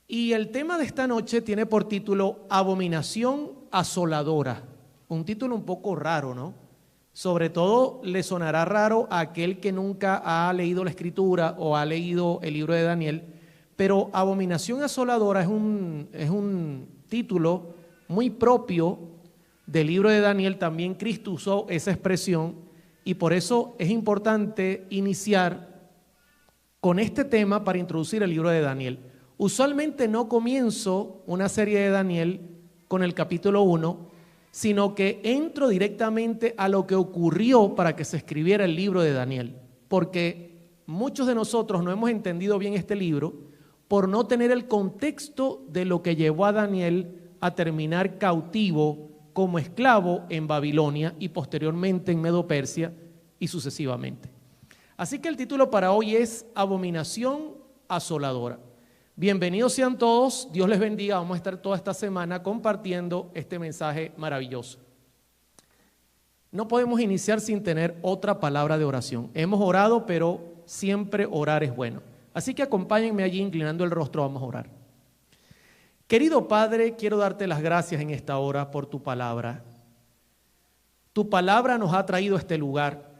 Y el tema de esta noche tiene por título Abominación asoladora. Un título un poco raro, ¿no? Sobre todo le sonará raro a aquel que nunca ha leído la Escritura o ha leído el libro de Daniel, pero abominación asoladora es un título muy propio del libro de Daniel. También Cristo usó esa expresión y por eso es importante iniciar con este tema para introducir el libro de Daniel. Usualmente no comienzo una serie de Daniel con el capítulo 1, sino que entro directamente a lo que ocurrió para que se escribiera el libro de Daniel, porque muchos de nosotros no hemos entendido bien este libro por no tener el contexto de lo que llevó a Daniel a terminar cautivo como esclavo en Babilonia y posteriormente en Medo-Persia y sucesivamente. Así que el título para hoy es Abominación asoladora. Bienvenidos sean todos, Dios les bendiga. Vamos a estar toda esta semana compartiendo este mensaje maravilloso. No podemos iniciar sin tener otra palabra de oración. Hemos orado, pero siempre orar es bueno. Así que acompáñenme allí inclinando el rostro, vamos a orar. Querido Padre, quiero darte las gracias en esta hora por tu palabra. Tu palabra nos ha traído a este lugar.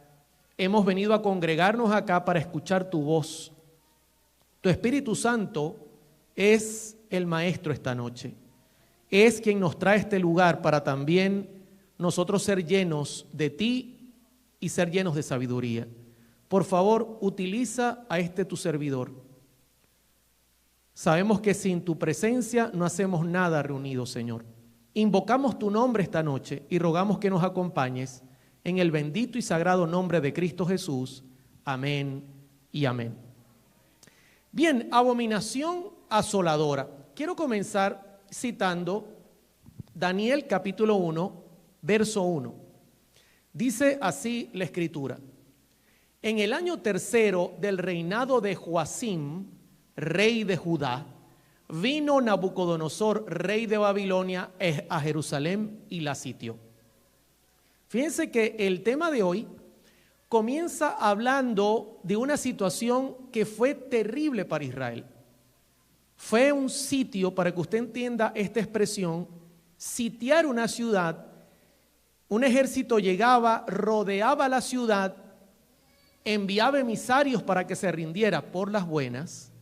Hemos venido a congregarnos acá para escuchar tu voz. Tu Espíritu Santo es el Maestro esta noche. Es quien nos trae a este lugar para también nosotros ser llenos de ti y ser llenos de sabiduría. Por favor, utiliza a este tu servidor. Sabemos que sin tu presencia no hacemos nada reunidos, Señor. Invocamos tu nombre esta noche y rogamos que nos acompañes en el bendito y sagrado nombre de Cristo Jesús. Amén y amén. Bien, abominación asoladora. Quiero comenzar citando Daniel capítulo 1, verso 1. Dice así la Escritura: en el año tercero del reinado de Joacim, rey de Judá, vino Nabucodonosor, rey de Babilonia, a Jerusalén y la sitió. Fíjense que el tema de hoy comienza hablando de una situación que fue terrible para Israel. Fue un sitio, para que usted entienda esta expresión, sitiar una ciudad. Un ejército llegaba, rodeaba la ciudad, enviaba emisarios para que se rindiera por las buenas,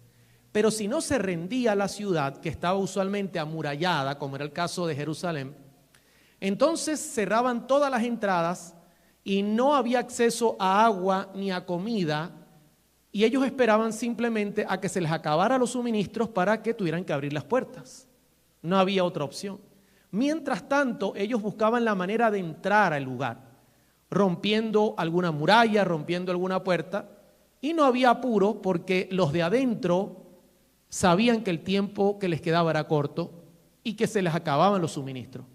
pero si no se rendía la ciudad, que estaba usualmente amurallada, como era el caso de Jerusalén, entonces cerraban todas las entradas y no había acceso a agua ni a comida, y ellos esperaban simplemente a que se les acabara los suministros para que tuvieran que abrir las puertas. No había otra opción. Mientras tanto, ellos buscaban la manera de entrar al lugar, rompiendo alguna muralla, rompiendo alguna puerta, y no había apuro porque los de adentro sabían que el tiempo que les quedaba era corto y que se les acababan los suministros.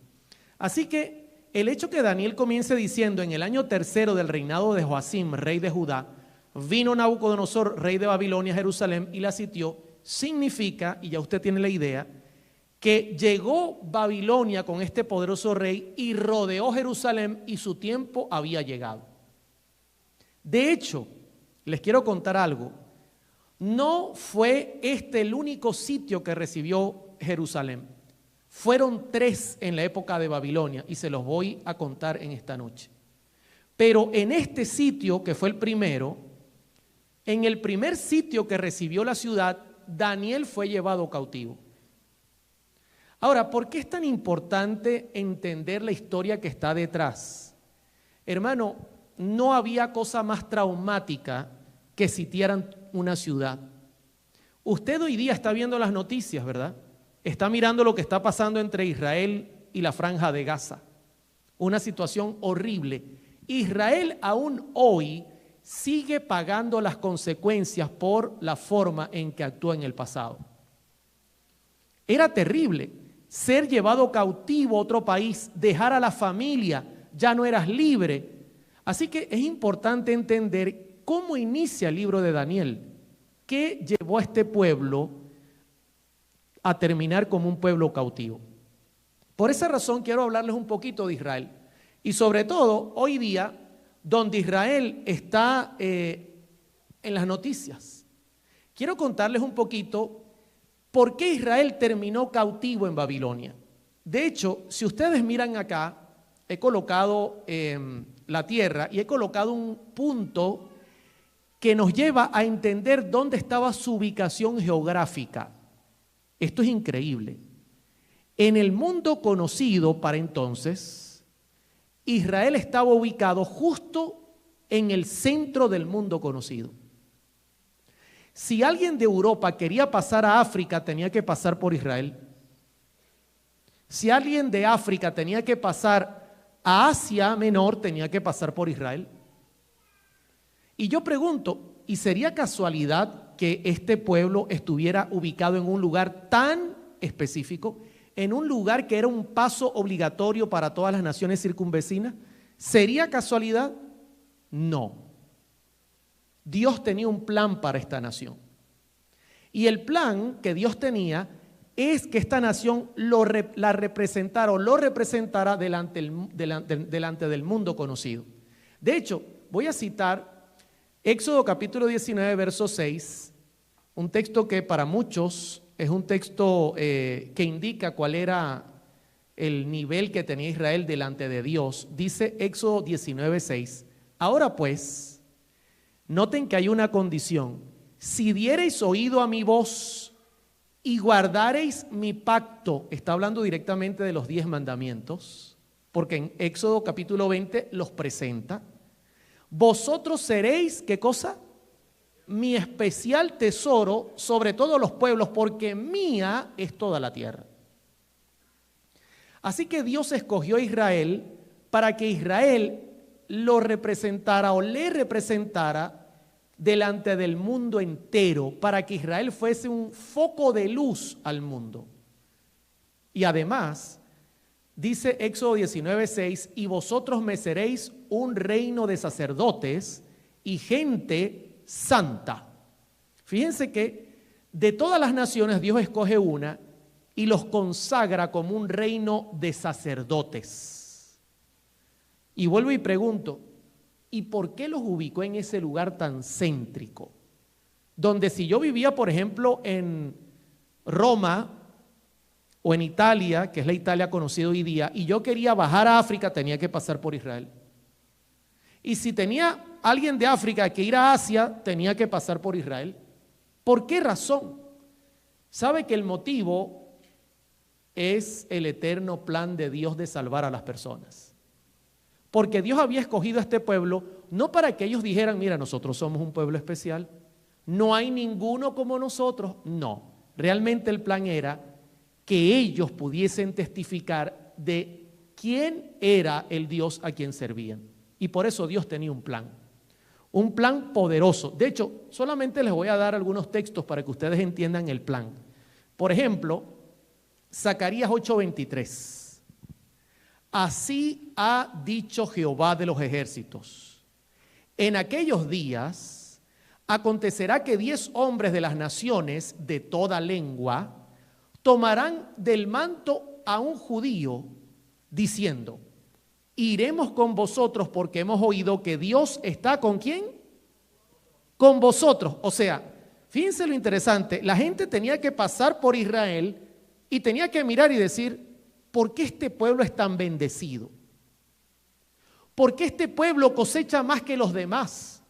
Así que el hecho que Daniel comience diciendo: en el año tercero del reinado de Joacim, rey de Judá, vino Nabucodonosor, rey de Babilonia, a Jerusalén y la sitió, significa, y ya usted tiene la idea, que llegó Babilonia con este poderoso rey y rodeó Jerusalén y su tiempo había llegado. De hecho, les quiero contar algo. No fue este el único sitio que recibió Jerusalén. Fueron 3 en la época de Babilonia y se los voy a contar en esta noche. Pero en este sitio, que fue el primero, en el primer sitio que recibió la ciudad, Daniel fue llevado cautivo. Ahora, ¿por qué es tan importante entender la historia que está detrás? Hermano, no había cosa más traumática que sitiaran una ciudad. Usted hoy día está viendo las noticias, ¿verdad? Está mirando lo que está pasando entre Israel y la Franja de Gaza. Una situación horrible. Israel aún hoy sigue pagando las consecuencias por la forma en que actuó en el pasado. Era terrible ser llevado cautivo a otro país, dejar a la familia, ya no eras libre. Así que es importante entender cómo inicia el libro de Daniel. ¿Qué llevó a este pueblo a terminar como un pueblo cautivo? Por esa razón quiero hablarles un poquito de Israel. Y sobre todo hoy día, donde Israel está en las noticias. Quiero contarles un poquito ¿Por qué Israel terminó cautivo en Babilonia? De hecho, si ustedes miran acá, he colocado la tierra y he colocado un punto que nos lleva a entender dónde estaba su ubicación geográfica. Esto es increíble. En el mundo conocido para entonces, Israel estaba ubicado justo en el centro del mundo conocido. Si alguien de Europa quería pasar a África, tenía que pasar por Israel. Si alguien de África tenía que pasar a Asia Menor, tenía que pasar por Israel. Y yo pregunto, ¿y sería casualidad que este pueblo estuviera ubicado en un lugar tan específico, en un lugar que era un paso obligatorio para todas las naciones circunvecinas? ¿Sería casualidad? No. Dios tenía un plan para esta nación. Y el plan que Dios tenía es que esta nación la representara o lo representara delante del mundo conocido. De hecho, voy a citar Éxodo capítulo 19, verso 6, un texto que para muchos es un texto que indica cuál era el nivel que tenía Israel delante de Dios. Dice Éxodo 19, 6, ahora pues, noten que hay una condición: si diereis oído a mi voz y guardareis mi pacto, está hablando directamente de los 10 mandamientos, porque en Éxodo capítulo 20 los presenta. Vosotros seréis, ¿qué cosa? Mi especial tesoro sobre todos los pueblos, porque mía es toda la tierra. Así que Dios escogió a Israel para que Israel lo representara o le representara delante del mundo entero, para que Israel fuese un foco de luz al mundo. Y además, dice Éxodo 19:6, y vosotros me seréis un reino de sacerdotes y gente santa. Fíjense que de todas las naciones Dios escoge una y los consagra como un reino de sacerdotes. Y vuelvo y pregunto, ¿y por qué los ubicó en ese lugar tan céntrico? Donde si yo vivía, por ejemplo, en Roma o en Italia, que es la Italia conocida hoy día, y yo quería bajar a África, tenía que pasar por Israel. Y si tenía alguien de África que ir a Asia, tenía que pasar por Israel. ¿Por qué razón? ¿Sabe que el motivo es el eterno plan de Dios de salvar a las personas? Porque Dios había escogido a este pueblo no para que ellos dijeran, mira, nosotros somos un pueblo especial, no hay ninguno como nosotros. No, realmente el plan era que ellos pudiesen testificar de quién era el Dios a quien servían. Y por eso Dios tenía un plan poderoso. De hecho, solamente les voy a dar algunos textos para que ustedes entiendan el plan. Por ejemplo, Zacarías 8:23. Así ha dicho Jehová de los ejércitos: en aquellos días acontecerá que 10 hombres de las naciones de toda lengua tomarán del manto a un judío, diciendo: iremos con vosotros porque hemos oído que Dios está ¿con quién? Con vosotros. O sea, fíjense lo interesante, la gente tenía que pasar por Israel y tenía que mirar y decir, ¿por qué este pueblo es tan bendecido? ¿Por qué este pueblo cosecha más que los demás?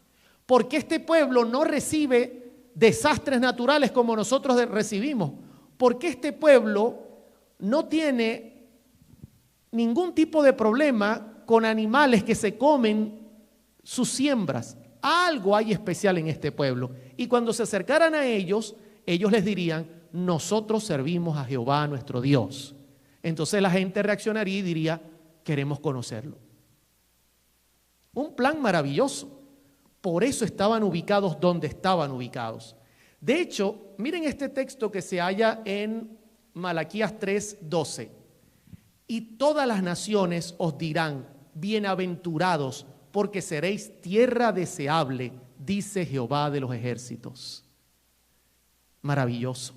¿Por qué este pueblo no recibe desastres naturales como nosotros recibimos? ¿Por qué este pueblo no tiene ningún tipo de problema con animales que se comen sus siembras? Algo hay especial en este pueblo. Y cuando se acercaran a ellos, ellos les dirían, nosotros servimos a Jehová nuestro Dios. Entonces la gente reaccionaría y diría, queremos conocerlo. Un plan maravilloso. Por eso estaban ubicados donde estaban ubicados. De hecho, miren este texto que se halla en Malaquías 3:12. Y todas las naciones os dirán, bienaventurados, porque seréis tierra deseable, dice Jehová de los ejércitos. Maravilloso.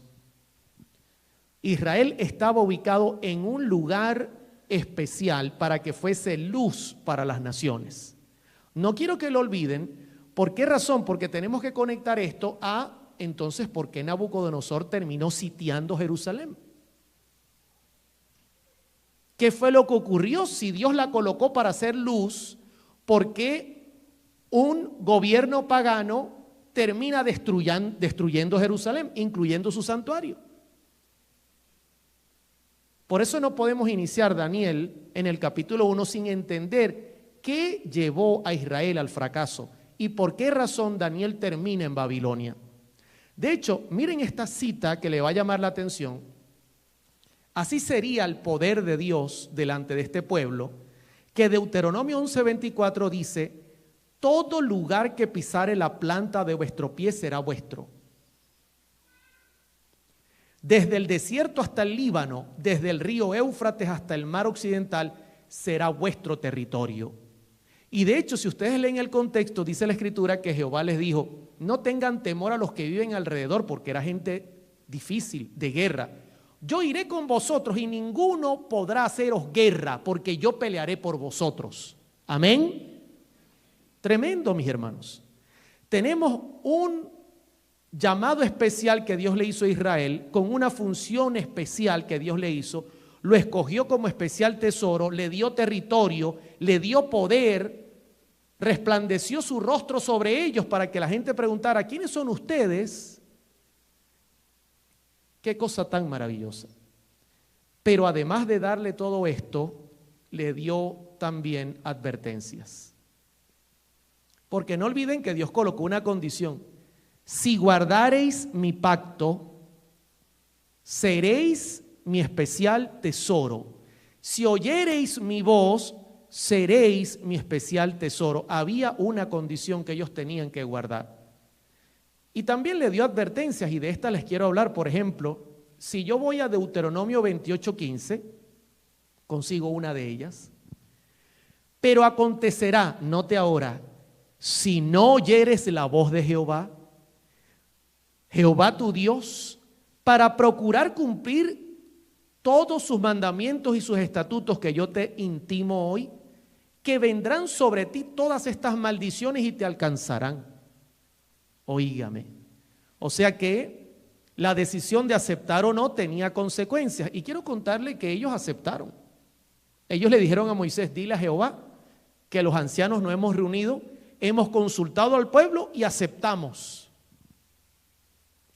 Israel estaba ubicado en un lugar especial para que fuese luz para las naciones. No quiero que lo olviden. ¿Por qué razón? Porque tenemos que conectar esto a entonces ¿por qué Nabucodonosor terminó sitiando Jerusalén? ¿Qué fue lo que ocurrió? Si Dios la colocó para hacer luz, ¿por qué un gobierno pagano termina destruyendo Jerusalén, incluyendo su santuario? Por eso no podemos iniciar Daniel en el capítulo 1 sin entender qué llevó a Israel al fracaso y por qué razón Daniel termina en Babilonia. De hecho, miren esta cita que le va a llamar la atención. Así sería el poder de Dios delante de este pueblo, que Deuteronomio 11:24 dice: todo lugar que pisare la planta de vuestro pie será vuestro. Desde el desierto hasta el Líbano, desde el río Éufrates hasta el mar occidental, será vuestro territorio. Y de hecho, si ustedes leen el contexto, dice la Escritura que Jehová les dijo: no tengan temor a los que viven alrededor, porque era gente difícil, de guerra. Yo iré con vosotros y ninguno podrá haceros guerra, porque yo pelearé por vosotros. Amén. Tremendo, mis hermanos. Tenemos un llamado especial que Dios le hizo a Israel, con una función especial que Dios le hizo. Lo escogió como especial tesoro, le dio territorio, le dio poder, resplandeció su rostro sobre ellos para que la gente preguntara: ¿quiénes son ustedes? Qué cosa tan maravillosa. Pero además de darle todo esto, le dio también advertencias. Porque no olviden que Dios colocó una condición: si guardareis mi pacto, seréis mi especial tesoro. Si oyereis mi voz, seréis mi especial tesoro. Había una condición que ellos tenían que guardar. Y también le dio advertencias, y de estas les quiero hablar. Por ejemplo, si yo voy a Deuteronomio 28:15, consigo una de ellas. Pero acontecerá, note ahora, si no oyeres la voz de Jehová, Jehová tu Dios, para procurar cumplir todos sus mandamientos y sus estatutos que yo te intimo hoy, que vendrán sobre ti todas estas maldiciones y te alcanzarán. Oígame. O sea que la decisión de aceptar o no tenía consecuencias. Y quiero contarle que ellos aceptaron. Ellos le dijeron a Moisés: dile a Jehová que los ancianos nos hemos reunido, hemos consultado al pueblo y aceptamos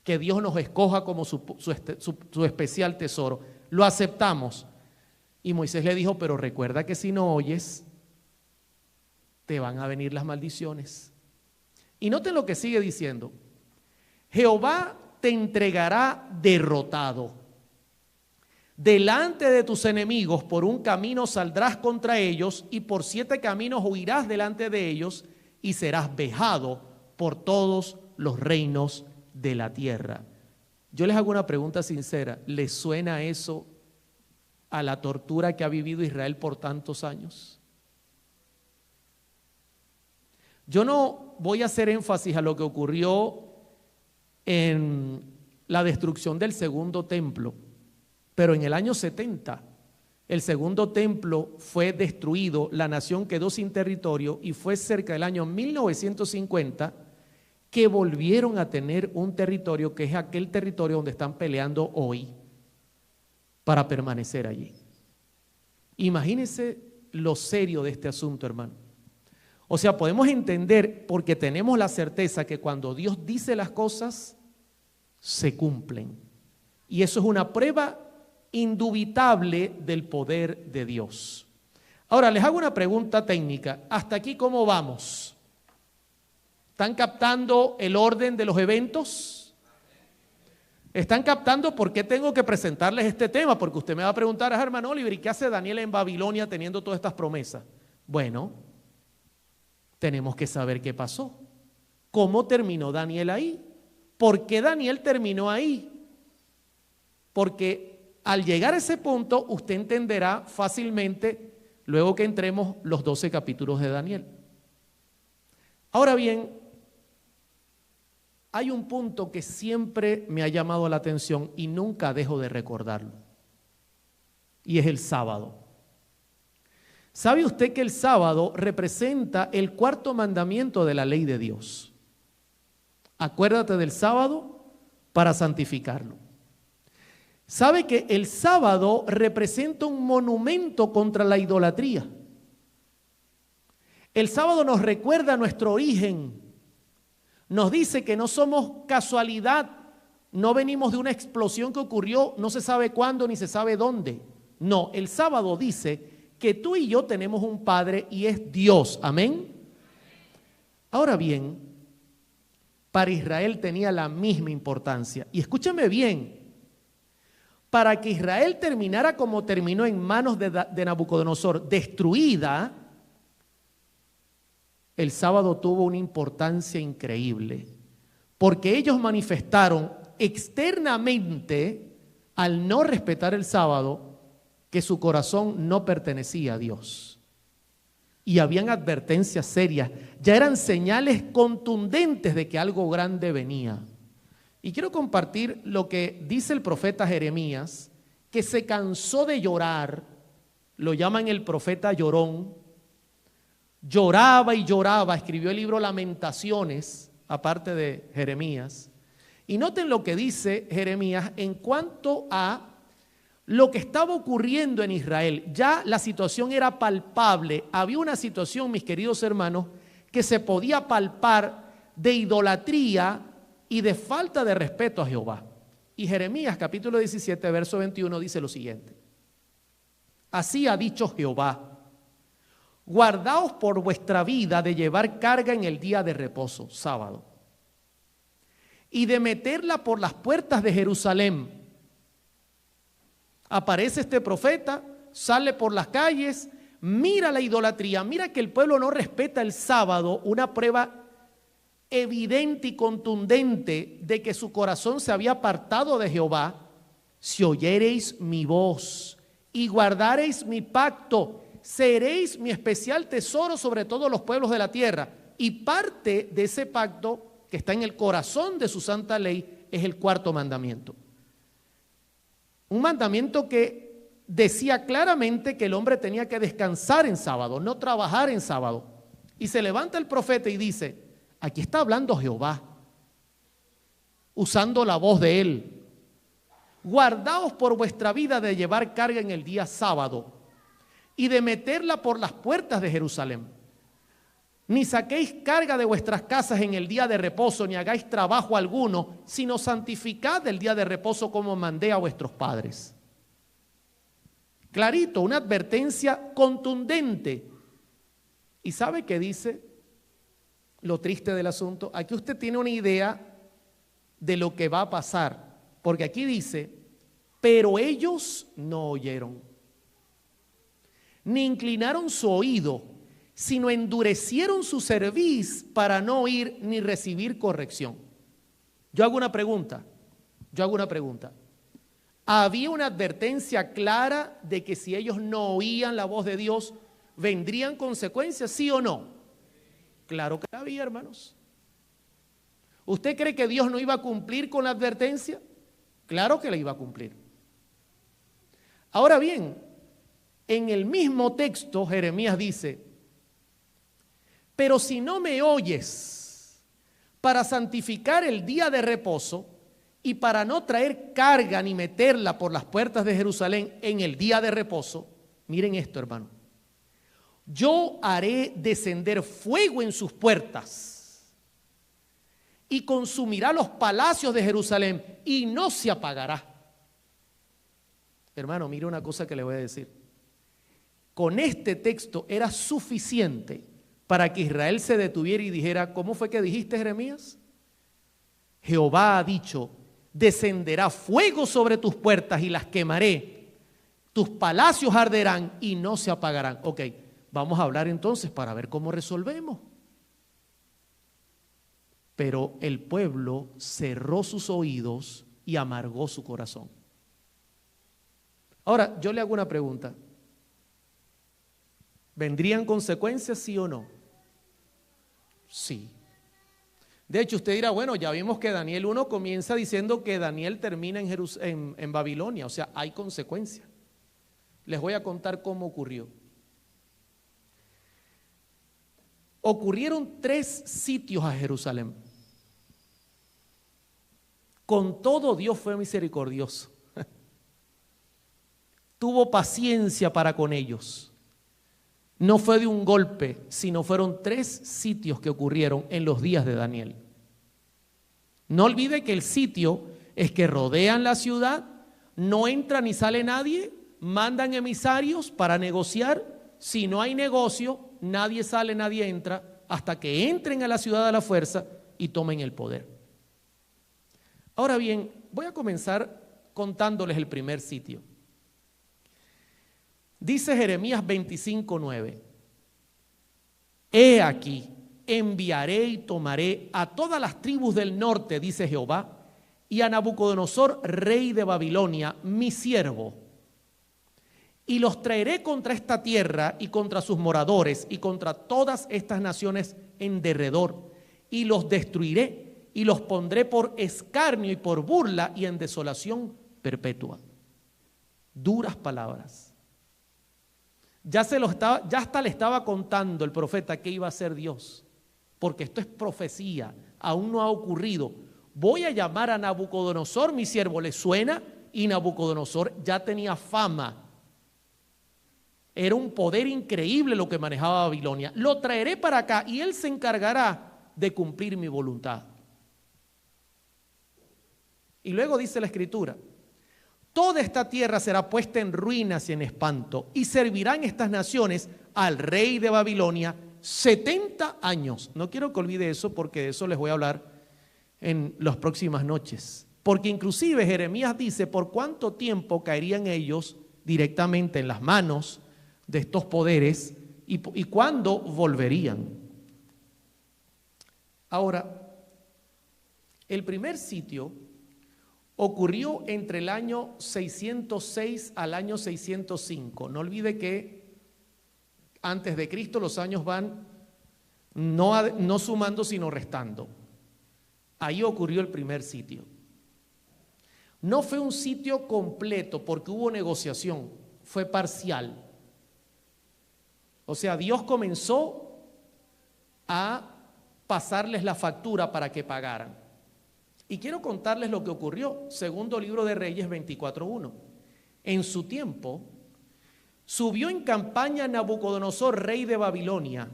que Dios nos escoja como su especial tesoro. Lo aceptamos. Y Moisés le dijo: pero recuerda que si no oyes, te van a venir las maldiciones. Y noten lo que sigue diciendo: Jehová te entregará derrotado. Delante de tus enemigos por un camino saldrás contra ellos, y por 7 caminos huirás delante de ellos, y serás vejado por todos los reinos de la tierra. Yo les hago una pregunta sincera: ¿les suena eso a la tortura que ha vivido Israel por tantos años? Yo no voy a hacer énfasis a lo que ocurrió en la destrucción del segundo templo, pero en el año 70 el segundo templo fue destruido, la nación quedó sin territorio, y fue cerca del año 1950 que volvieron a tener un territorio, que es aquel territorio donde están peleando hoy para permanecer allí. Imagínense lo serio de este asunto, hermano. O sea, podemos entender, porque tenemos la certeza que cuando Dios dice las cosas, se cumplen. Y eso es una prueba indubitable del poder de Dios. Ahora, les hago una pregunta técnica. ¿Hasta aquí cómo vamos? ¿Están captando el orden de los eventos? ¿Están captando por qué tengo que presentarles este tema? Porque usted me va a preguntar: hermano Oliver, ¿y qué hace Daniel en Babilonia teniendo todas estas promesas? Bueno, tenemos que saber qué pasó. ¿Cómo terminó Daniel ahí? ¿Por qué Daniel terminó ahí? Porque al llegar a ese punto, usted entenderá fácilmente luego que entremos los 12 capítulos de Daniel. Ahora bien, hay un punto que siempre me ha llamado la atención y nunca dejo de recordarlo, y es el sábado. ¿Sabe usted que el sábado representa el 4.º mandamiento de la ley de Dios? Acuérdate del sábado para santificarlo. ¿Sabe que el sábado representa un monumento contra la idolatría? El sábado nos recuerda nuestro origen. Nos dice que no somos casualidad, no venimos de una explosión que ocurrió no se sabe cuándo ni se sabe dónde. No, el sábado dice que tú y yo tenemos un Padre y es Dios. Amén. Ahora bien, para Israel tenía la misma importancia. Y escúcheme bien, para que Israel terminara como terminó en manos de Nabucodonosor, destruida, el sábado tuvo una importancia increíble, porque ellos manifestaron externamente, al no respetar el sábado, que su corazón no pertenecía a Dios. Y habían advertencias serias, ya eran señales contundentes de que algo grande venía. Y quiero compartir lo que dice el profeta Jeremías, que se cansó de llorar, lo llaman el profeta llorón, lloraba y lloraba, escribió el libro Lamentaciones, aparte de Jeremías. Y noten lo que dice Jeremías en cuanto a lo que estaba ocurriendo en Israel. Ya la situación era palpable, había una situación, mis queridos hermanos, que se podía palpar de idolatría y de falta de respeto a Jehová. Y Jeremías capítulo 17, verso 21 dice lo siguiente: así ha dicho Jehová, guardaos por vuestra vida de llevar carga en el día de reposo, sábado, y de meterla por las puertas de Jerusalén. Aparece este profeta, sale por las calles, mira la idolatría, mira que el pueblo no respeta el sábado, una prueba evidente y contundente de que su corazón se había apartado de Jehová. Si oyereis mi voz y guardareis mi pacto, seréis mi especial tesoro sobre todos los pueblos de la tierra. Y parte de ese pacto que está en el corazón de su santa ley es el cuarto mandamiento. Un mandamiento que decía claramente que el hombre tenía que descansar en sábado, no trabajar en sábado. Y se levanta el profeta y dice: aquí está hablando Jehová, usando la voz de él. Guardaos por vuestra vida de llevar carga en el día sábado y de meterla por las puertas de Jerusalén. Ni saquéis carga de vuestras casas en el día de reposo, ni hagáis trabajo alguno, sino santificad el día de reposo como mandé a vuestros padres. Clarito, una advertencia contundente. ¿Y sabe qué dice? Lo triste del asunto, aquí usted tiene una idea de lo que va a pasar, porque aquí dice: pero ellos no oyeron, ni inclinaron su oído, sino endurecieron su cerviz para no oír ni recibir corrección. Yo hago una pregunta. ¿Había una advertencia clara de que si ellos no oían la voz de Dios, vendrían consecuencias, sí o no? Claro que la había, hermanos. ¿Usted cree que Dios no iba a cumplir con la advertencia? Claro que la iba a cumplir. Ahora bien, en el mismo texto Jeremías dice: pero si no me oyes para santificar el día de reposo y para no traer carga ni meterla por las puertas de Jerusalén en el día de reposo, miren esto, hermano, yo haré descender fuego en sus puertas y consumirá los palacios de Jerusalén y no se apagará. Hermano, mire una cosa que le voy a decir. Con este texto era suficiente para que Israel se detuviera y dijera: ¿cómo fue que dijiste, Jeremías? Jehová ha dicho: descenderá fuego sobre tus puertas y las quemaré, tus palacios arderán y no se apagarán. Ok, vamos a hablar entonces para ver cómo resolvemos. Pero el pueblo cerró sus oídos y amargó su corazón. Ahora, yo le hago una pregunta. ¿Vendrían consecuencias, sí o no? Sí. De hecho, usted dirá: bueno, ya vimos que Daniel 1 comienza diciendo que Daniel termina en Babilonia, o sea, hay consecuencias. Les voy a contar cómo ocurrió. Ocurrieron 3 sitios a Jerusalén. Con todo, Dios fue misericordioso. Tuvo paciencia para con ellos. No fue de un golpe, sino fueron 3 sitios que ocurrieron en los días de Daniel. No olvide que el sitio es que rodean la ciudad, no entra ni sale nadie, mandan emisarios para negociar. Si no hay negocio, nadie sale, nadie entra, hasta que entren a la ciudad a la fuerza y tomen el poder. Ahora bien, voy a comenzar contándoles el primer sitio. Dice Jeremías 25:9: He aquí, enviaré y tomaré a todas las tribus del norte, dice Jehová, y a Nabucodonosor, rey de Babilonia, mi siervo, y los traeré contra esta tierra y contra sus moradores y contra todas estas naciones en derredor, y los destruiré y los pondré por escarnio y por burla y en desolación perpetua. Duras palabras. Ya hasta le estaba contando el profeta que iba a ser Dios, porque esto es profecía, aún no ha ocurrido. Voy a llamar a Nabucodonosor, mi siervo. ¿Le suena? Y Nabucodonosor ya tenía fama. Era un poder increíble lo que manejaba Babilonia. Lo traeré para acá y él se encargará de cumplir mi voluntad. Y luego dice la Escritura: toda esta tierra será puesta en ruinas y en espanto, y servirán estas naciones al rey de Babilonia 70 años. No quiero que olvide eso, porque de eso les voy a hablar en las próximas noches. Porque inclusive Jeremías dice por cuánto tiempo caerían ellos directamente en las manos de estos poderes y cuándo volverían. Ahora, el primer sitio ocurrió entre el año 606 al año 605. No olvide que antes de Cristo los años van no sumando sino restando. Ahí ocurrió el primer sitio. No fue un sitio completo porque hubo negociación, fue parcial. O sea, Dios comenzó a pasarles la factura para que pagaran. Y quiero contarles lo que ocurrió. Segundo libro de Reyes 24:1. En su tiempo, subió en campaña Nabucodonosor, rey de Babilonia.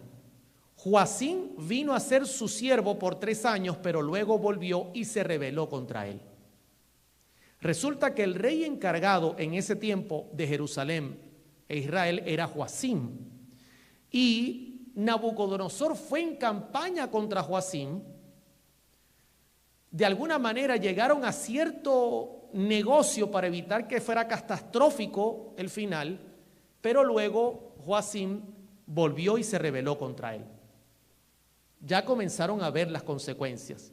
Joacim vino a ser su siervo por 3 años, pero luego volvió y se rebeló contra él. Resulta que el rey encargado en ese tiempo de Jerusalén e Israel era Joacim. Y Nabucodonosor fue en campaña contra Joacim. De alguna manera llegaron a cierto negocio para evitar que fuera catastrófico el final, pero luego Joacim volvió y se rebeló contra él. Ya comenzaron a ver las consecuencias.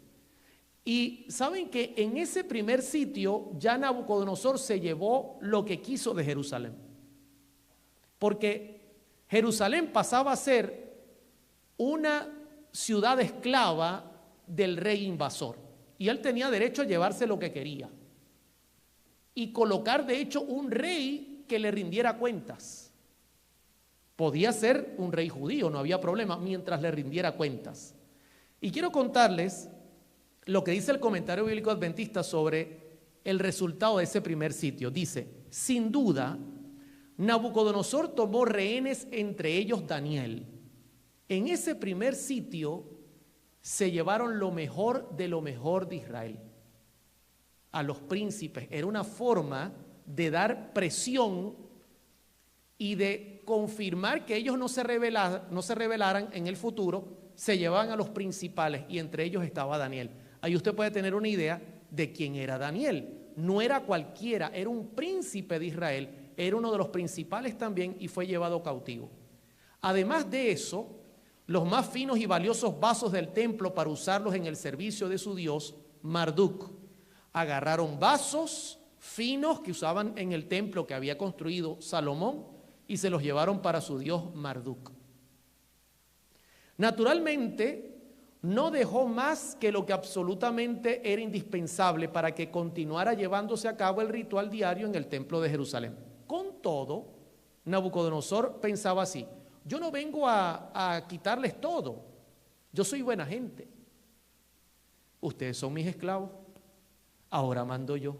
Y saben que en ese primer sitio ya Nabucodonosor se llevó lo que quiso de Jerusalén. Porque Jerusalén pasaba a ser una ciudad esclava del rey invasor. Y él tenía derecho a llevarse lo que quería. Y colocar de hecho un rey que le rindiera cuentas. Podía ser un rey judío, no había problema, mientras le rindiera cuentas. Y quiero contarles lo que dice el comentario bíblico adventista sobre el resultado de ese primer sitio. Dice: sin duda, Nabucodonosor tomó rehenes, entre ellos Daniel. En ese primer sitio se llevaron lo mejor de Israel. A los príncipes. Era una forma de dar presión y de confirmar que ellos no se rebelaran en el futuro. Se llevaban a los principales y entre ellos estaba Daniel. Ahí usted puede tener una idea de quién era Daniel. No era cualquiera, era un príncipe de Israel, era uno de los principales también y fue llevado cautivo. Además de eso, los más finos y valiosos vasos del templo para usarlos en el servicio de su dios, Marduk. Agarraron vasos finos que usaban en el templo que había construido Salomón y se los llevaron para su dios Marduk. Naturalmente, no dejó más que lo que absolutamente era indispensable para que continuara llevándose a cabo el ritual diario en el templo de Jerusalén. Con todo, Nabucodonosor pensaba así: yo no vengo a quitarles todo, yo soy buena gente, ustedes son mis esclavos, ahora mando yo.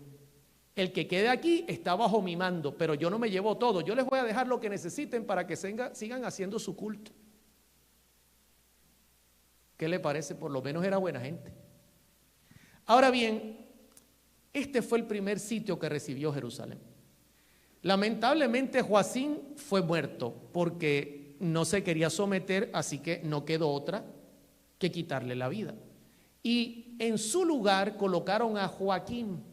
El que quede aquí está bajo mi mando, pero yo no me llevo todo. Yo les voy a dejar lo que necesiten para que sigan haciendo su culto. ¿Qué le parece? Por lo menos era buena gente. Ahora bien, este fue el primer sitio que recibió Jerusalén. Lamentablemente Joacim fue muerto porque no se quería someter, así que no quedó otra que quitarle la vida. Y en su lugar colocaron a Joaquín,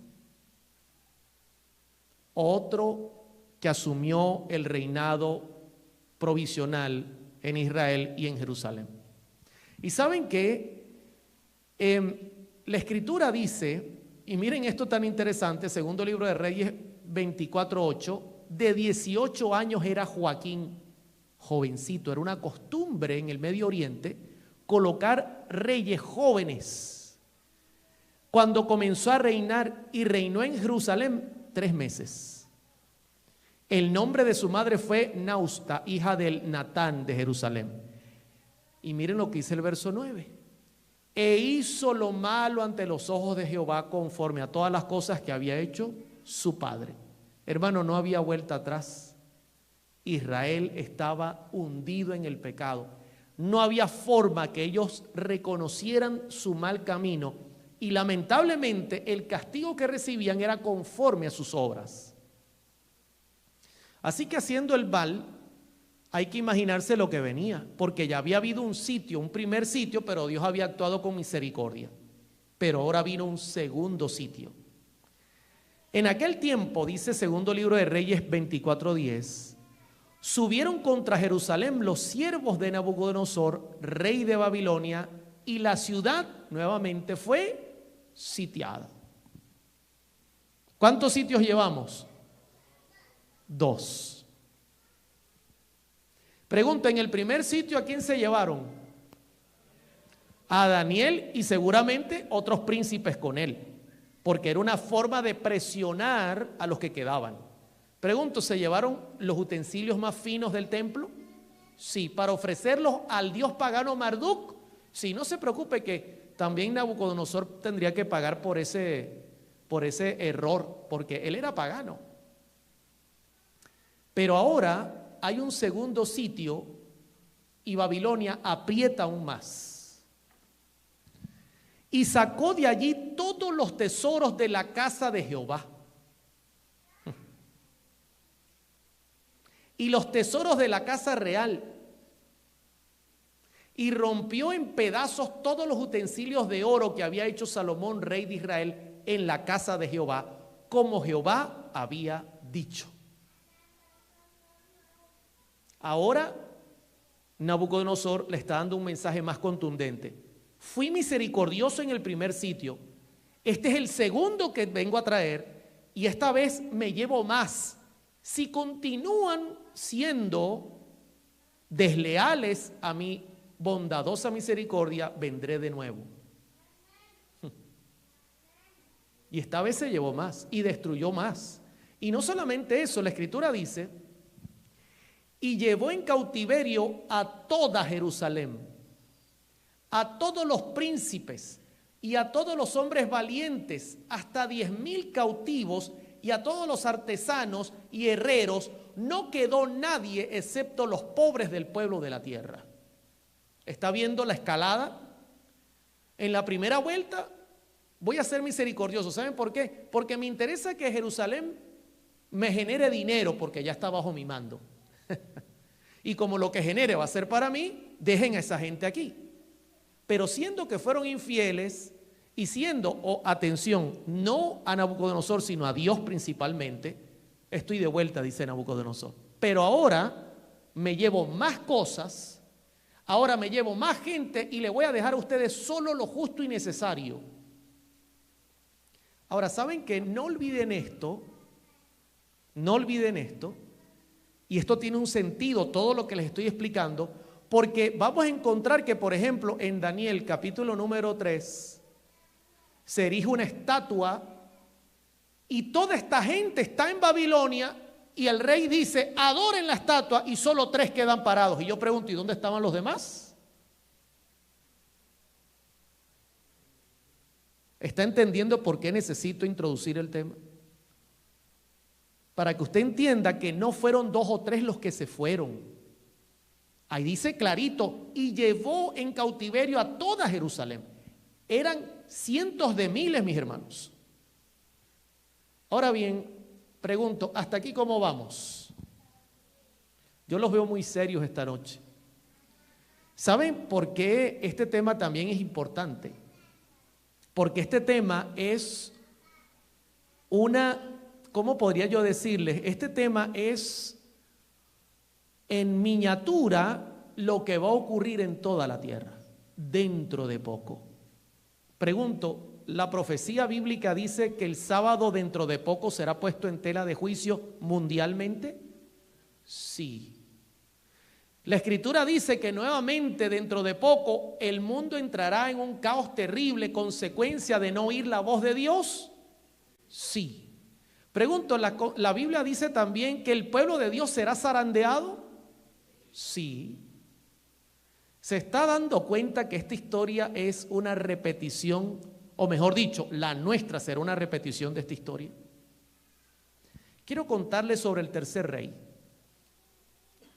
otro que asumió el reinado provisional en Israel y en Jerusalén. Y saben que la escritura dice, y miren esto tan interesante, segundo libro de Reyes 24:8, de 18 años era Joaquín, jovencito. Era una costumbre en el Medio Oriente colocar reyes jóvenes. Cuando comenzó a reinar y reinó en Jerusalén 3 meses. El nombre de su madre fue Nausta, hija del Natán de Jerusalén. Y miren lo que dice el verso 9. E hizo lo malo ante los ojos de Jehová conforme a todas las cosas que había hecho su padre. Hermano, no había vuelta atrás. Israel estaba hundido en el pecado. No había forma que ellos reconocieran su mal camino y lamentablemente el castigo que recibían era conforme a sus obras. Así que haciendo el mal, hay que imaginarse lo que venía, porque ya había habido un sitio, un primer sitio, pero Dios había actuado con misericordia. Pero ahora vino un segundo sitio. En aquel tiempo, dice segundo libro de Reyes 24:10, subieron contra Jerusalén los siervos de Nabucodonosor, rey de Babilonia, y la ciudad nuevamente fue sitiada. ¿Cuántos sitios llevamos? 2. Pregunto, en el primer sitio, ¿a quién se llevaron? A Daniel y seguramente otros príncipes con él, porque era una forma de presionar a los que quedaban. Pregunto, ¿se llevaron los utensilios más finos del templo? Sí, para ofrecerlos al dios pagano Marduk. Sí, no se preocupe que también Nabucodonosor tendría que pagar por ese error, porque él era pagano. Pero ahora hay un segundo sitio y Babilonia aprieta aún más. Y sacó de allí todos los tesoros de la casa de Jehová y los tesoros de la casa real, y rompió en pedazos todos los utensilios de oro que había hecho Salomón, rey de Israel, en la casa de Jehová, como Jehová había dicho. Ahora Nabucodonosor le está dando un mensaje más contundente. Fui misericordioso en el primer sitio. Este es el segundo que vengo a traer y esta vez me llevo más. Si continúan siendo desleales a mi bondadosa misericordia, vendré de nuevo. Y esta vez se llevó más y destruyó más. Y no solamente eso, la escritura dice, y llevó en cautiverio a toda Jerusalén, a todos los príncipes y a todos los hombres valientes, hasta 10,000 cautivos, y a todos los artesanos y herreros. No quedó nadie excepto los pobres del pueblo de la tierra. ¿Está viendo la escalada? En la primera vuelta voy a ser misericordioso. ¿Saben por qué? Porque me interesa que Jerusalén me genere dinero, porque ya está bajo mi mando. Y como lo que genere va a ser para mí, dejen a esa gente aquí. Pero siendo que fueron infieles y siendo, atención, no a Nabucodonosor, sino a Dios principalmente, estoy de vuelta, dice Nabucodonosor. Pero ahora me llevo más cosas, ahora me llevo más gente y le voy a dejar a ustedes solo lo justo y necesario. Ahora, ¿saben qué? No olviden esto, y esto tiene un sentido, todo lo que les estoy explicando, porque vamos a encontrar que, por ejemplo, en Daniel capítulo número 3, se erige una estatua y toda esta gente está en Babilonia y el rey dice, adoren la estatua, y solo 3 quedan parados. Y yo pregunto, ¿y dónde estaban los demás? ¿Está entendiendo por qué necesito introducir el tema? Para que usted entienda que no fueron 2 o 3 los que se fueron. Ahí dice clarito, y llevó en cautiverio a toda Jerusalén. Eran cientos de miles, mis hermanos. Ahora bien, pregunto, ¿hasta aquí cómo vamos? Yo los veo muy serios esta noche. ¿Saben por qué este tema también es importante? Porque este tema es ¿cómo podría yo decirles? Este tema es en miniatura lo que va a ocurrir en toda la tierra, dentro de poco. Pregunto, ¿la profecía bíblica dice que el sábado dentro de poco será puesto en tela de juicio mundialmente? Sí. La Escritura dice que nuevamente dentro de poco el mundo entrará en un caos terrible, consecuencia de no oír la voz de Dios. Sí. Pregunto, ¿la Biblia dice también que el pueblo de Dios será zarandeado? Sí. ¿Se está dando cuenta que esta historia es una repetición, o mejor dicho, la nuestra será una repetición de esta historia? Quiero contarles sobre el tercer rey.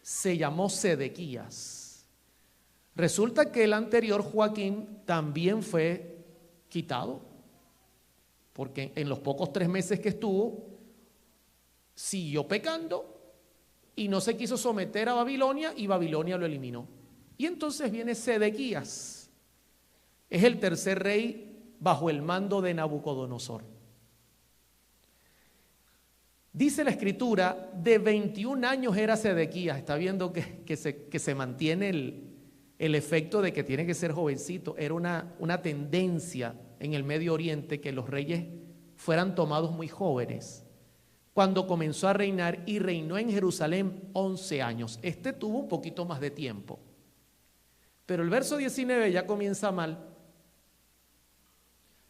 Se llamó Sedequías. Resulta que el anterior Joaquín también fue quitado, porque en los pocos 3 meses que estuvo, siguió pecando y no se quiso someter a Babilonia y Babilonia lo eliminó. Y entonces viene Sedequías. Es el tercer rey bajo el mando de Nabucodonosor. Dice la Escritura, de 21 años era Sedequías. Está viendo que se mantiene el efecto de que tiene que ser jovencito. Era una tendencia en el Medio Oriente que los reyes fueran tomados muy jóvenes. Cuando comenzó a reinar, y reinó en Jerusalén 11 años. Este tuvo un poquito más de tiempo. Pero el verso 19 ya comienza mal.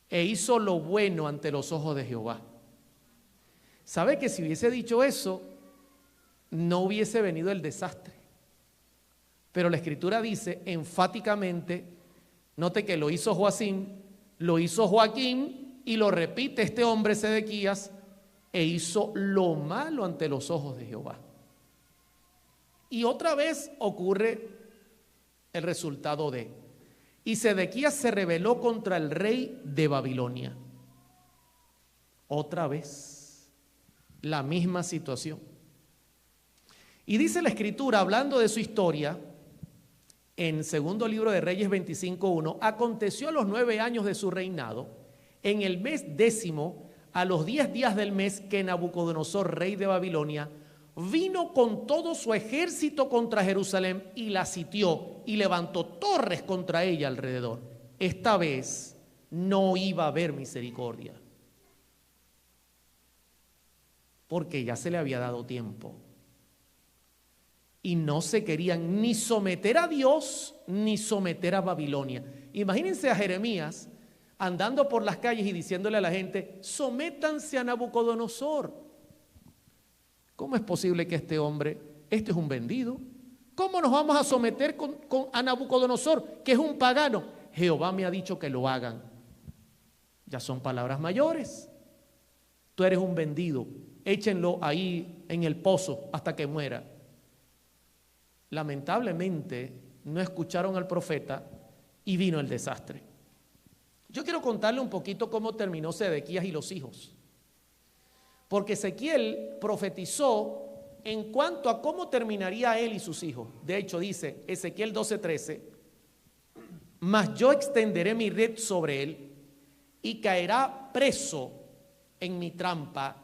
E hizo lo bueno ante los ojos de Jehová. ¿Sabe que si hubiese dicho eso, no hubiese venido el desastre? Pero la Escritura dice enfáticamente, note que lo hizo Joacim, lo hizo Joaquín, y lo repite este hombre Sedequías, e hizo lo malo ante los ojos de Jehová. Y otra vez ocurre el resultado de, y Sedequías se rebeló contra el rey de Babilonia. Otra vez, la misma situación. Y dice la Escritura, hablando de su historia, en segundo libro de Reyes 25:1, aconteció a los 9 años de su reinado, en el mes 10º, a los 10 días del mes, que Nabucodonosor, rey de Babilonia, vino con todo su ejército contra Jerusalén y la sitió y levantó torres contra ella alrededor. Esta vez no iba a haber misericordia, porque ya se le había dado tiempo. Y no se querían ni someter a Dios ni someter a Babilonia. Imagínense a Jeremías andando por las calles y diciéndole a la gente, sométanse a Nabucodonosor. ¿Cómo es posible que este es un vendido? ¿Cómo nos vamos a someter a Nabucodonosor, que es un pagano? Jehová me ha dicho que lo hagan. Ya son palabras mayores. Tú eres un vendido, échenlo ahí en el pozo hasta que muera. Lamentablemente no escucharon al profeta y vino el desastre. Yo quiero contarle un poquito cómo terminó Sedequías y los hijos. Porque Ezequiel profetizó en cuanto a cómo terminaría él y sus hijos. De hecho dice Ezequiel 12:13, mas yo extenderé mi red sobre él y caerá preso en mi trampa,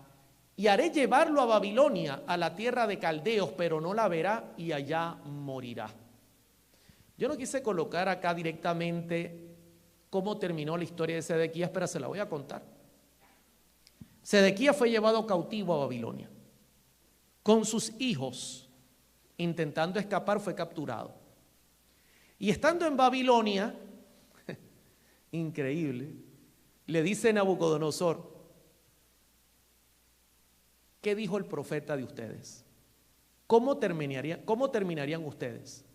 y haré llevarlo a Babilonia, a la tierra de caldeos, pero no la verá y allá morirá. Yo no quise colocar acá directamente cómo terminó la historia de Sedequías, pero se la voy a contar. Sedequías fue llevado cautivo a Babilonia. Con sus hijos, intentando escapar, fue capturado. Y estando en Babilonia, increíble, le dice Nabucodonosor, ¿qué dijo el profeta de ustedes? ¿Cómo terminarían ustedes?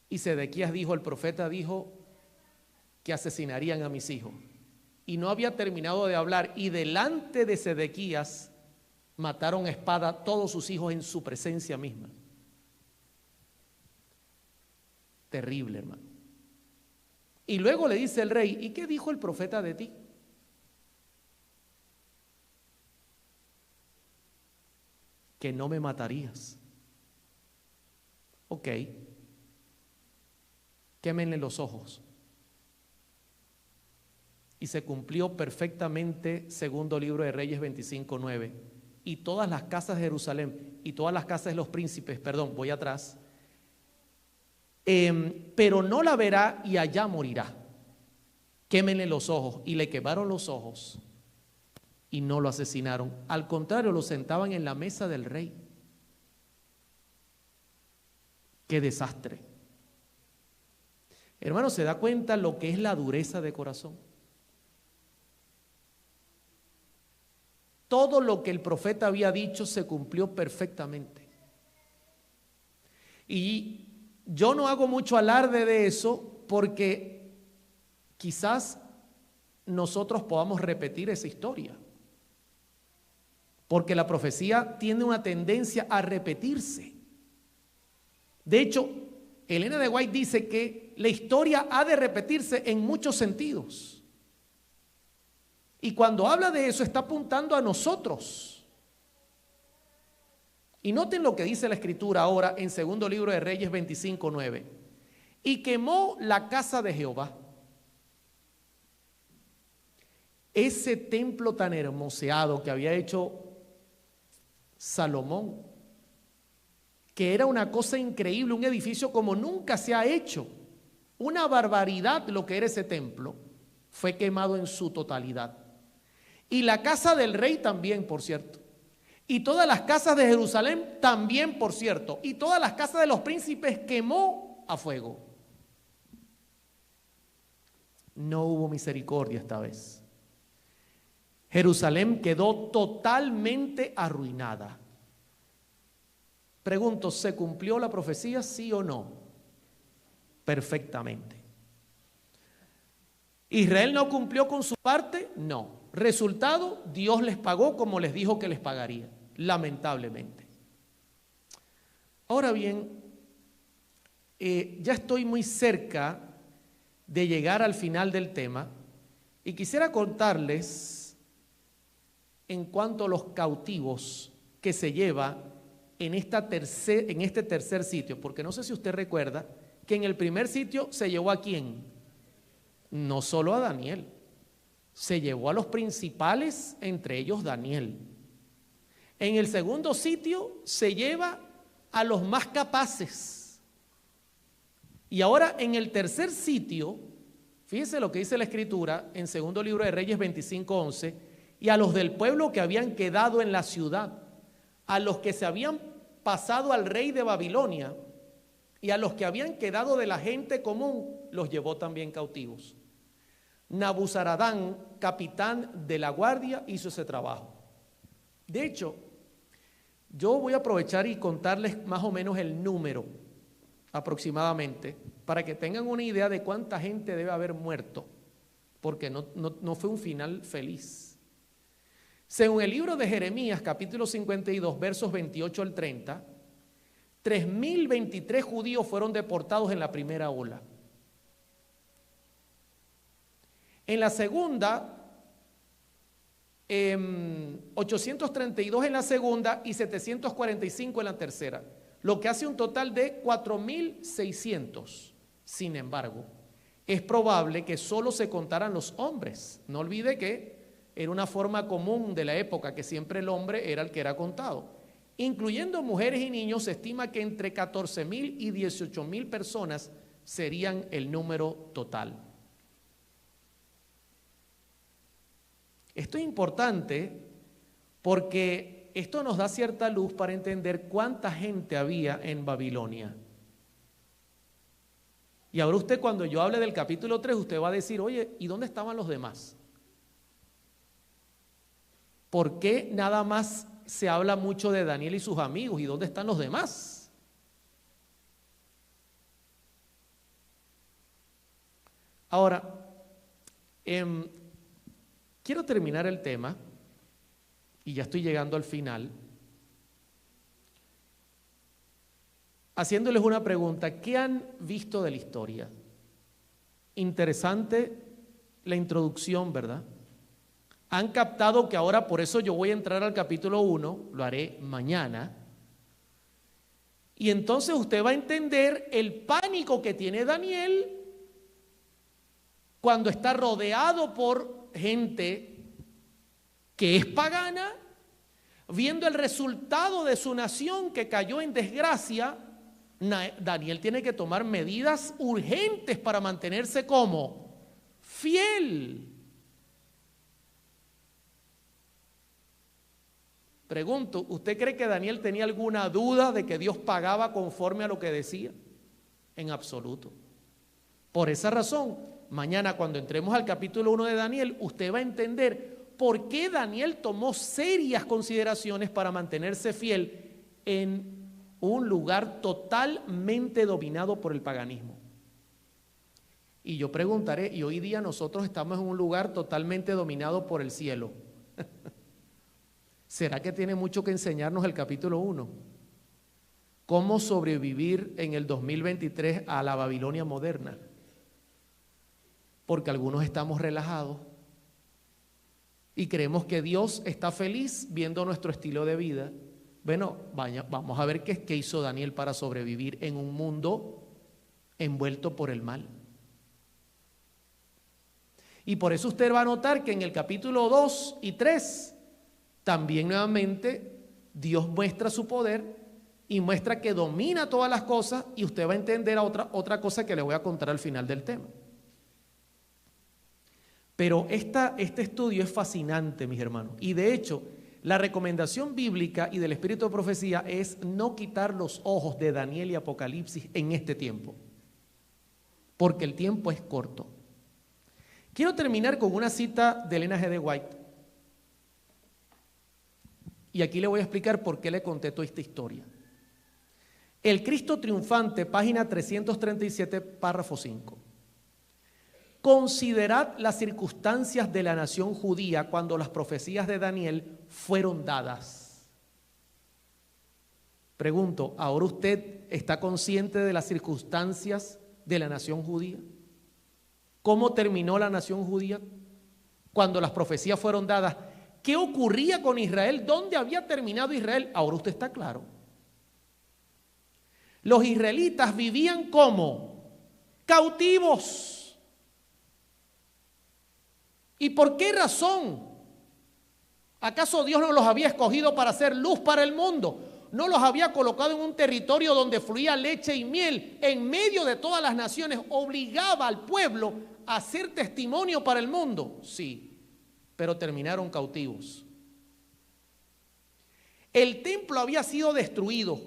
Y Sedequías dijo, el profeta dijo que asesinarían a mis hijos. Y no había terminado de hablar, y delante de Sedequías mataron a espada todos sus hijos en su presencia misma. Terrible, hermano. Y luego le dice el rey, ¿y qué dijo el profeta de ti? Que no me matarías. Ok. Quémenle los ojos. Y se cumplió perfectamente, segundo libro de Reyes 25:9. Y todas las casas de Jerusalén y todas las casas de los príncipes, perdón, voy atrás, pero no la verá y allá morirá. Quémenle los ojos. Y le quemaron los ojos y no lo asesinaron. Al contrario, lo sentaban en la mesa del rey. ¡Qué desastre! Hermano, ¿se da cuenta lo que es la dureza de corazón? Todo lo que el profeta había dicho se cumplió perfectamente. Y yo no hago mucho alarde de eso porque quizás nosotros podamos repetir esa historia. Porque la profecía tiene una tendencia a repetirse. De hecho, Elena de White dice que la historia ha de repetirse en muchos sentidos. Y cuando habla de eso está apuntando a nosotros. Y noten lo que dice la escritura ahora en segundo libro de Reyes 25:9. Y quemó la casa de Jehová, ese templo tan hermoseado que había hecho Salomón, que era una cosa increíble, un edificio como nunca se ha hecho, una barbaridad lo que era ese templo, fue quemado en su totalidad. Y la casa del rey también, por cierto. Y todas las casas de Jerusalén también, por cierto. Y todas las casas de los príncipes quemó a fuego. No hubo misericordia esta vez. Jerusalén quedó totalmente arruinada. Pregunto, ¿se cumplió la profecía, sí o no? Perfectamente. ¿Israel no cumplió con su parte? No. Resultado, Dios les pagó como les dijo que les pagaría, lamentablemente. Ahora bien, ya estoy muy cerca de llegar al final del tema y quisiera contarles en cuanto a los cautivos que se lleva en este tercer sitio, porque no sé si usted recuerda que en el primer sitio se llevó ¿a quién? No solo a Daniel. Se llevó a los principales, entre ellos Daniel. En el segundo sitio se lleva a los más capaces. Y ahora en el tercer sitio, fíjense lo que dice la escritura en segundo libro de Reyes 25:11, y a los del pueblo que habían quedado en la ciudad, a los que se habían pasado al rey de Babilonia y a los que habían quedado de la gente común, los llevó también cautivos. Nabuzaradán, capitán de la guardia, hizo ese trabajo. De hecho, yo voy a aprovechar y contarles más o menos el número aproximadamente para que tengan una idea de cuánta gente debe haber muerto, porque no fue un final feliz. Según el libro de Jeremías, capítulo 52, versos 28 al 30, 3.023 judíos fueron deportados en la primera ola. En la segunda, 832 en la segunda y 745 en la tercera, lo que hace un total de 4.600. Sin embargo, es probable que solo se contaran los hombres. No olvide que era una forma común de la época que siempre el hombre era el que era contado. Incluyendo mujeres y niños, se estima que entre 14.000 y 18.000 personas serían el número total. Esto es importante porque esto nos da cierta luz para entender cuánta gente había en Babilonia. Y ahora usted, cuando yo hable del capítulo 3, usted va a decir, oye, ¿y dónde estaban los demás? ¿Por qué nada más se habla mucho de Daniel y sus amigos? ¿Y dónde están los demás? Ahora, quiero terminar el tema, y ya estoy llegando al final, haciéndoles una pregunta. ¿Qué han visto de la historia? Interesante la introducción, ¿verdad? Han captado que ahora, por eso yo voy a entrar al capítulo 1, lo haré mañana, y entonces usted va a entender el pánico que tiene Daniel cuando está rodeado por gente que es pagana, viendo el resultado de su nación que cayó en desgracia. Daniel tiene que tomar medidas urgentes para mantenerse como fiel. Pregunto, ¿usted cree que Daniel tenía alguna duda de que Dios pagaba conforme a lo que decía? En absoluto. Por esa razón, mañana cuando entremos al capítulo 1 de Daniel, usted va a entender por qué Daniel tomó serias consideraciones para mantenerse fiel en un lugar totalmente dominado por el paganismo. Y yo preguntaré, ¿y hoy día nosotros estamos en un lugar totalmente dominado por el cielo? ¿Será que tiene mucho que enseñarnos el capítulo 1? ¿Cómo sobrevivir en el 2023 a la Babilonia moderna? Porque algunos estamos relajados y creemos que Dios está feliz viendo nuestro estilo de vida. Bueno, vamos a ver qué hizo Daniel para sobrevivir en un mundo envuelto por el mal. Y por eso usted va a notar que en el capítulo 2 y 3 también nuevamente Dios muestra su poder y muestra que domina todas las cosas, y usted va a entender otra cosa que le voy a contar al final del tema. Pero este estudio es fascinante, mis hermanos, y de hecho la recomendación bíblica y del espíritu de profecía es no quitar los ojos de Daniel y Apocalipsis en este tiempo, porque el tiempo es corto. Quiero terminar con una cita de Elena G. de White, y aquí le voy a explicar por qué le conté toda esta historia. El Cristo triunfante, página 337, párrafo 5. Considerad las circunstancias de la nación judía cuando las profecías de Daniel fueron dadas. Pregunto, ¿ahora usted está consciente de las circunstancias de la nación judía? ¿Cómo terminó la nación judía cuando las profecías fueron dadas? ¿Qué ocurría con Israel? ¿Dónde había terminado Israel? Ahora usted está claro. Los israelitas vivían como cautivos. ¿Y por qué razón? ¿Acaso Dios no los había escogido para hacer luz para el mundo? ¿No los había colocado en un territorio donde fluía leche y miel, en medio de todas las naciones? ¿Obligaba al pueblo a ser testimonio para el mundo? Sí, pero terminaron cautivos. El templo había sido destruido.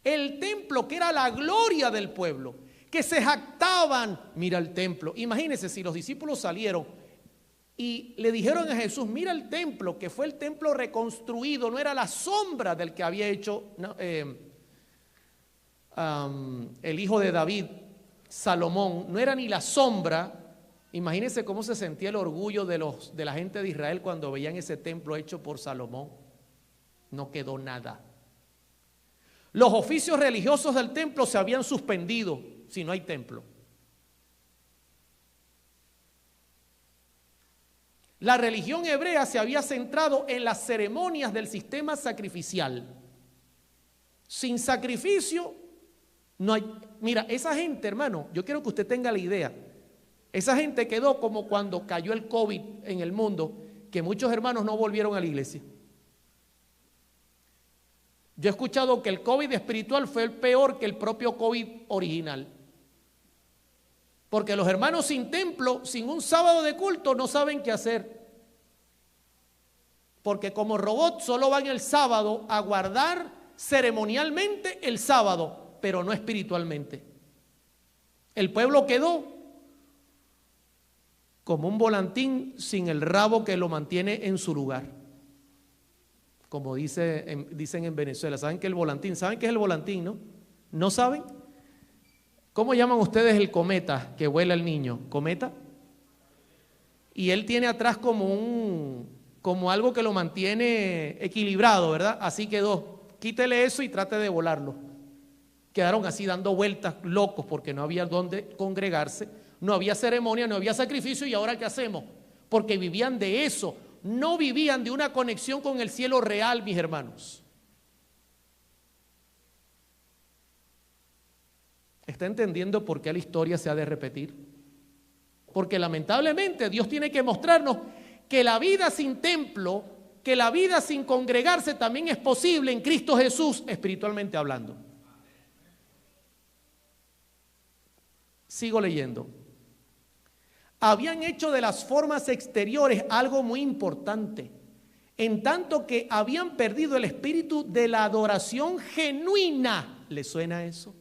El templo, que era la gloria del pueblo, que se jactaban, mira el templo. Imagínense si los discípulos salieron y le dijeron a Jesús, mira el templo, que fue el templo reconstruido, no era la sombra del que había hecho el hijo de David, Salomón, no era ni la sombra. Imagínense cómo se sentía el orgullo de la gente de Israel cuando veían ese templo hecho por Salomón. No quedó nada. Los oficios religiosos del templo se habían suspendido si no hay templo. La religión hebrea se había centrado en las ceremonias del sistema sacrificial. Sin sacrificio no hay. Mira, esa gente, hermano, yo quiero que usted tenga la idea. Esa gente quedó como cuando cayó el COVID en el mundo, que muchos hermanos no volvieron a la iglesia. Yo he escuchado que el COVID espiritual fue el peor que el propio COVID original. Porque los hermanos sin templo, sin un sábado de culto, no saben qué hacer. Porque como robot solo van el sábado a guardar ceremonialmente el sábado, pero no espiritualmente. El pueblo quedó como un volantín sin el rabo que lo mantiene en su lugar. Como dicen en Venezuela, ¿saben qué es el volantín? ¿Saben qué es el volantín, no? ¿No saben? ¿Cómo llaman ustedes el cometa que vuela el niño? ¿Cometa? Y él tiene atrás como algo que lo mantiene equilibrado, ¿verdad? Así quedó. Quítele eso y trate de volarlo. Quedaron así dando vueltas locos porque no había dónde congregarse, no había ceremonia, no había sacrificio. ¿Y ahora qué hacemos? Porque vivían de eso, no vivían de una conexión con el cielo real, mis hermanos. ¿Está entendiendo por qué la historia se ha de repetir? Porque lamentablemente Dios tiene que mostrarnos que la vida sin templo, que la vida sin congregarse también es posible en Cristo Jesús, espiritualmente hablando. Sigo leyendo. Habían hecho de las formas exteriores algo muy importante, en tanto que habían perdido el espíritu de la adoración genuina. ¿Le suena eso?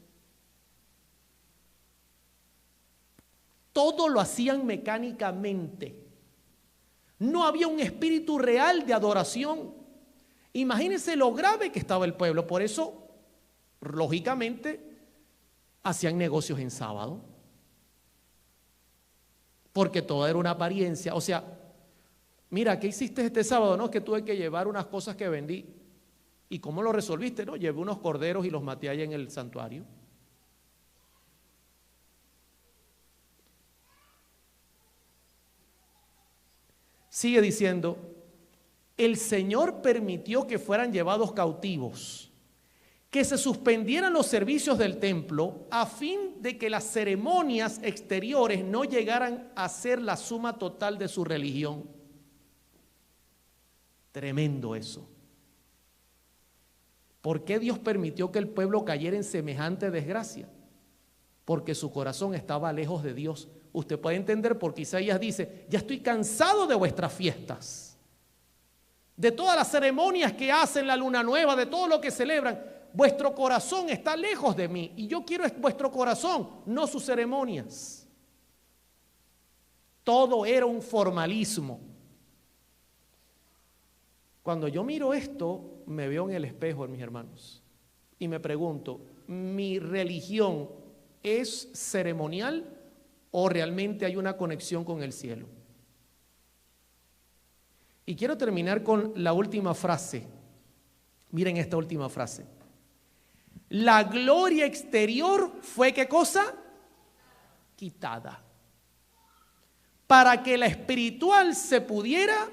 Todo lo hacían mecánicamente. No había un espíritu real de adoración. Imagínense lo grave que estaba el pueblo. Por eso, lógicamente, hacían negocios en sábado. Porque todo era una apariencia. O sea, mira, ¿qué hiciste este sábado? No, es que tuve que llevar unas cosas que vendí. ¿Y cómo lo resolviste? No, llevé unos corderos y los maté allá en el santuario. Sigue diciendo, el Señor permitió que fueran llevados cautivos, que se suspendieran los servicios del templo a fin de que las ceremonias exteriores no llegaran a ser la suma total de su religión. Tremendo eso. ¿Por qué Dios permitió que el pueblo cayera en semejante desgracia? Porque su corazón estaba lejos de Dios. Usted puede entender porque Isaías dice, ya estoy cansado de vuestras fiestas, de todas las ceremonias que hacen, la luna nueva, de todo lo que celebran. Vuestro corazón está lejos de mí y yo quiero vuestro corazón, no sus ceremonias. Todo era un formalismo. Cuando yo miro esto, me veo en el espejo, mis hermanos, y me pregunto, ¿mi religión es ceremonial o realmente hay una conexión con el cielo? Y quiero terminar con la última frase. Miren esta última frase. La gloria exterior fue, ¿qué cosa? Quitada. Para que la espiritual se pudiera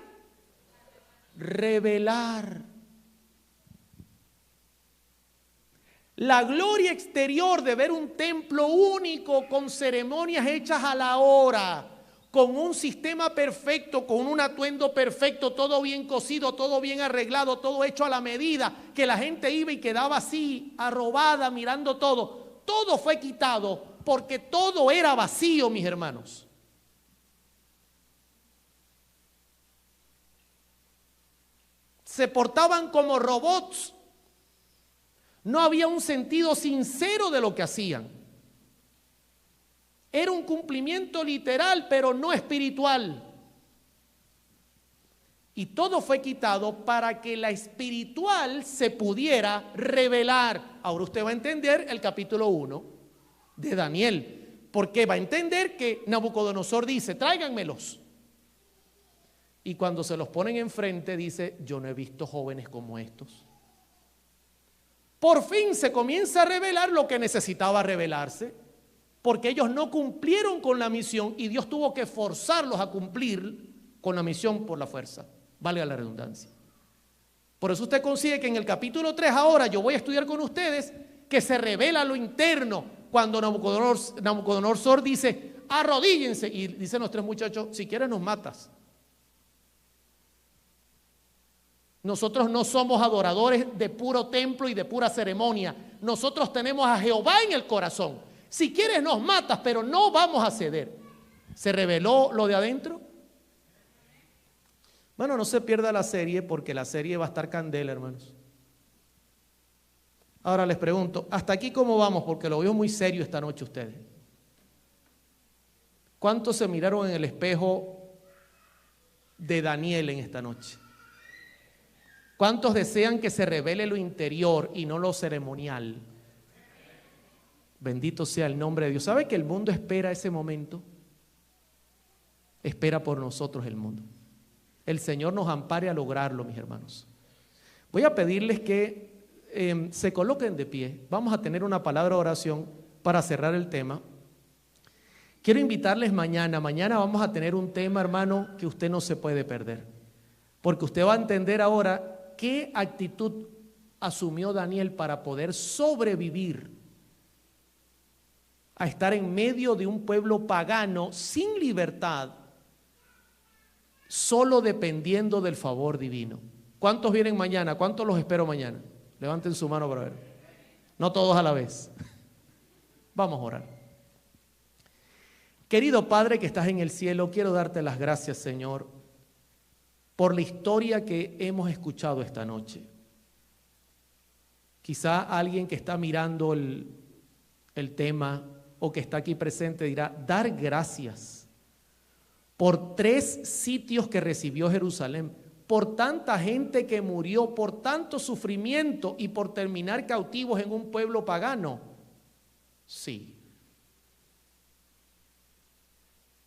revelar. La gloria exterior de ver un templo único con ceremonias hechas a la hora, con un sistema perfecto, con un atuendo perfecto, todo bien cosido, todo bien arreglado, todo hecho a la medida, que la gente iba y quedaba así, arrobada, mirando todo. Todo fue quitado porque todo era vacío, mis hermanos. Se portaban como robots. No había un sentido sincero de lo que hacían. Era un cumplimiento literal, pero no espiritual. Y todo fue quitado para que la espiritual se pudiera revelar. Ahora usted va a entender el capítulo 1 de Daniel, porque va a entender que Nabucodonosor dice, tráiganmelos. Y cuando se los ponen enfrente dice, yo no he visto jóvenes como estos. Por fin se comienza a revelar lo que necesitaba revelarse, porque ellos no cumplieron con la misión y Dios tuvo que forzarlos a cumplir con la misión por la fuerza, valga la redundancia. Por eso usted consigue que en el capítulo 3 ahora yo voy a estudiar con ustedes que se revela lo interno cuando Nabucodonosor dice, arrodíllense, y dicen los tres muchachos, si quieres nos matas. Nosotros no somos adoradores de puro templo y de pura ceremonia. Nosotros tenemos a Jehová en el corazón. Si quieres nos matas, pero no vamos a ceder. ¿Se reveló lo de adentro? Bueno, no se pierda la serie porque la serie va a estar candela, hermanos. Ahora les pregunto, ¿hasta aquí cómo vamos? Porque lo veo muy serio esta noche ustedes. ¿Cuántos se miraron en el espejo de Daniel en esta noche? ¿Cuántos desean que se revele lo interior y no lo ceremonial? Bendito sea el nombre de Dios. ¿Sabe que el mundo espera ese momento? Espera por nosotros el mundo. El Señor nos ampare a lograrlo, mis hermanos. Voy a pedirles que se coloquen de pie. Vamos a tener una palabra de oración para cerrar el tema. Quiero invitarles mañana vamos a tener un tema, hermano, que usted no se puede perder, porque usted va a entender ahora qué actitud asumió Daniel para poder sobrevivir a estar en medio de un pueblo pagano sin libertad, solo dependiendo del favor divino. ¿Cuántos vienen mañana? ¿Cuántos los espero mañana? Levanten su mano para ver. No todos a la vez. Vamos a orar. Querido Padre que estás en el cielo, quiero darte las gracias, Señor, por la historia que hemos escuchado esta noche. Quizá alguien que está mirando el tema o que está aquí presente dirá, dar gracias por 3 sitios que recibió Jerusalén, por tanta gente que murió, por tanto sufrimiento y por terminar cautivos en un pueblo pagano. Sí.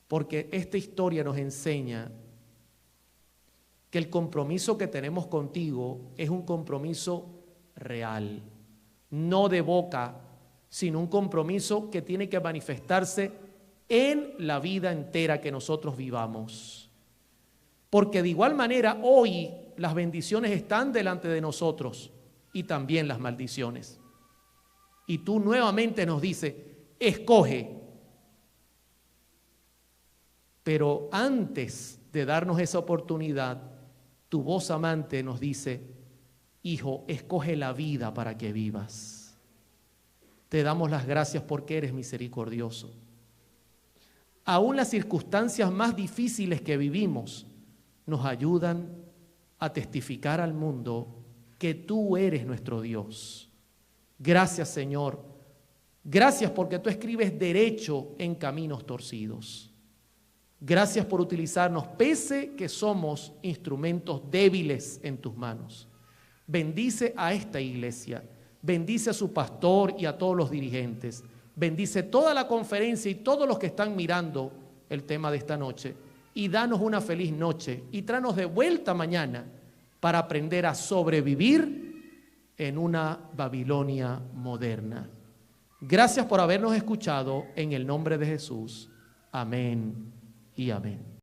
Porque esta historia nos enseña que el compromiso que tenemos contigo es un compromiso real, no de boca, sino un compromiso que tiene que manifestarse en la vida entera que nosotros vivamos. Porque de igual manera hoy las bendiciones están delante de nosotros y también las maldiciones. Y tú nuevamente nos dices, escoge. Pero antes de darnos esa oportunidad, tu voz amante nos dice, hijo, escoge la vida para que vivas. Te damos las gracias porque eres misericordioso. Aún las circunstancias más difíciles que vivimos nos ayudan a testificar al mundo que tú eres nuestro Dios. Gracias, Señor. Gracias porque tú escribes derecho en caminos torcidos. Gracias por utilizarnos, pese que somos instrumentos débiles en tus manos. Bendice a esta iglesia, bendice a su pastor y a todos los dirigentes, bendice toda la conferencia y todos los que están mirando el tema de esta noche, y danos una feliz noche y tráenos de vuelta mañana para aprender a sobrevivir en una Babilonia moderna. Gracias por habernos escuchado en el nombre de Jesús. Amén y amén.